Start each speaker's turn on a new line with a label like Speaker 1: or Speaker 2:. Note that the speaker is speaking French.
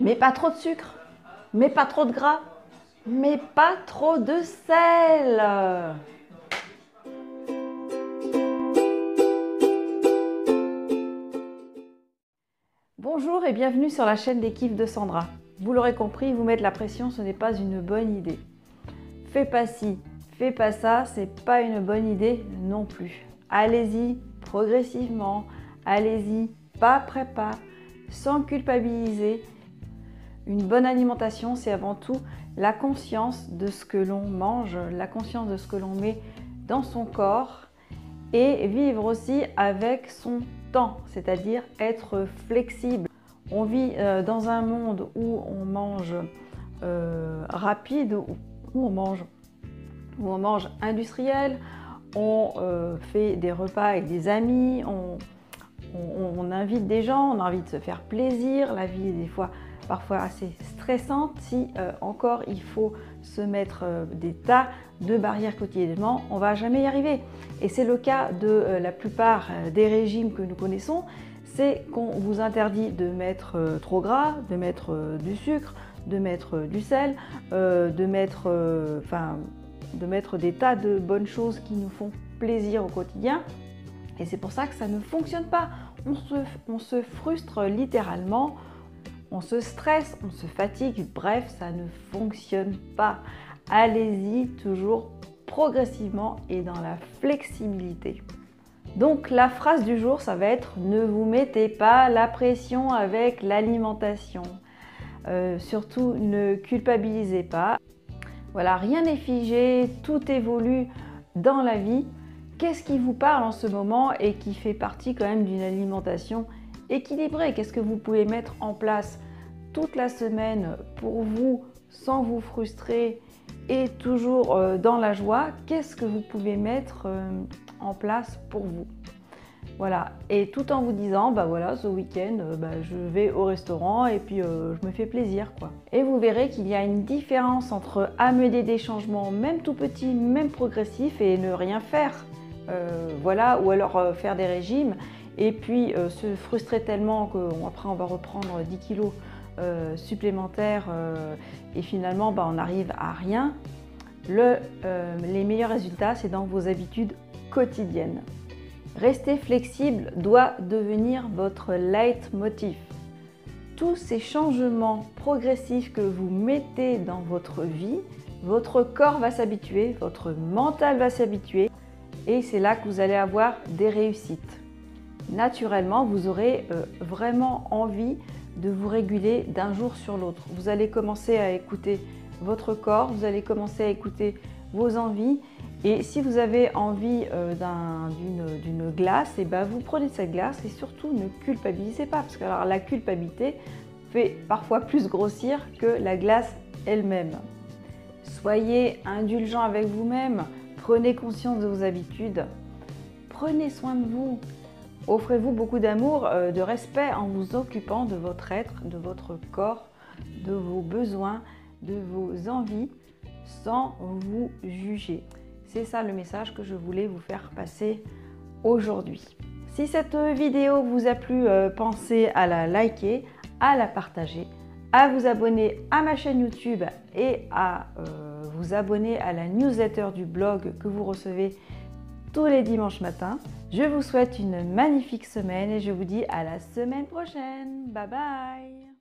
Speaker 1: Mais pas trop de sucre, mais pas trop de gras, mais pas trop de sel. Bonjour et bienvenue sur la chaîne des kiffs de Sandra. Vous l'aurez compris, vous mettre la pression, ce n'est pas une bonne idée. Fais pas ci, fais pas ça, c'est pas une bonne idée non plus. Allez-y progressivement, allez-y pas après pas, sans culpabiliser. Une bonne alimentation, c'est avant tout la conscience de ce que l'on mange, la conscience de ce que l'on met dans son corps et vivre aussi avec son temps, c'est-à-dire être flexible. On vit dans un monde où on mange rapide, où on mange industriel, on fait des repas avec des amis, on invite des gens, on a envie de se faire plaisir, la vie est des fois parfois assez stressante. Si encore il faut se mettre des tas de barrières quotidiennement, on ne va jamais y arriver. Et c'est le cas de la plupart des régimes que nous connaissons, c'est qu'on vous interdit de mettre trop gras, de mettre du sucre, de mettre du sel, de mettre des tas de bonnes choses qui nous font plaisir au quotidien. Et c'est pour ça que ça ne fonctionne pas. On se frustre littéralement, on se stresse, on se fatigue, bref, ça ne fonctionne pas. Allez-y toujours progressivement et dans la flexibilité. Donc la phrase du jour, ça va être « Ne vous mettez pas la pression avec l'alimentation ». Surtout, ne culpabilisez pas. Voilà, rien n'est figé, tout évolue dans la vie. Qu'est-ce qui vous parle en ce moment et qui fait partie quand même d'une alimentation équilibrée? Qu'est-ce que vous pouvez mettre en place toute la semaine pour vous sans vous frustrer et toujours dans la joie? Qu'est-ce que vous pouvez mettre en place pour vous? Voilà, et tout en vous disant, bah voilà, ce week-end, je vais au restaurant et puis je me fais plaisir, quoi. Et vous verrez qu'il y a une différence entre amener des changements, même tout petits, même progressifs, et ne rien faire. Voilà, ou alors faire des régimes et puis se frustrer tellement qu'après on va reprendre 10 kilos supplémentaires et finalement on n'arrive à rien. Les meilleurs résultats, c'est dans vos habitudes quotidiennes. Rester flexible doit devenir votre leitmotiv. Tous ces changements progressifs que vous mettez dans votre vie, votre corps va s'habituer, votre mental va s'habituer et c'est là que vous allez avoir des réussites. Naturellement, vous aurez vraiment envie de vous réguler d'un jour sur l'autre. Vous allez commencer à écouter votre corps, vous allez commencer à écouter vos envies. Et si vous avez envie d'une glace, et vous prenez cette glace et surtout ne culpabilisez pas. Parce que alors, la culpabilité fait parfois plus grossir que la glace elle-même. Soyez indulgent avec vous-même, prenez conscience de vos habitudes, prenez soin de vous. Offrez-vous beaucoup d'amour, de respect en vous occupant de votre être, de votre corps, de vos besoins, de vos envies, sans vous juger. C'est ça le message que je voulais vous faire passer aujourd'hui. Si cette vidéo vous a plu, pensez à la liker, à la partager, à vous abonner à ma chaîne YouTube et à vous abonner à la newsletter du blog que vous recevez tous les dimanches matins. Je vous souhaite une magnifique semaine et je vous dis à la semaine prochaine. Bye bye!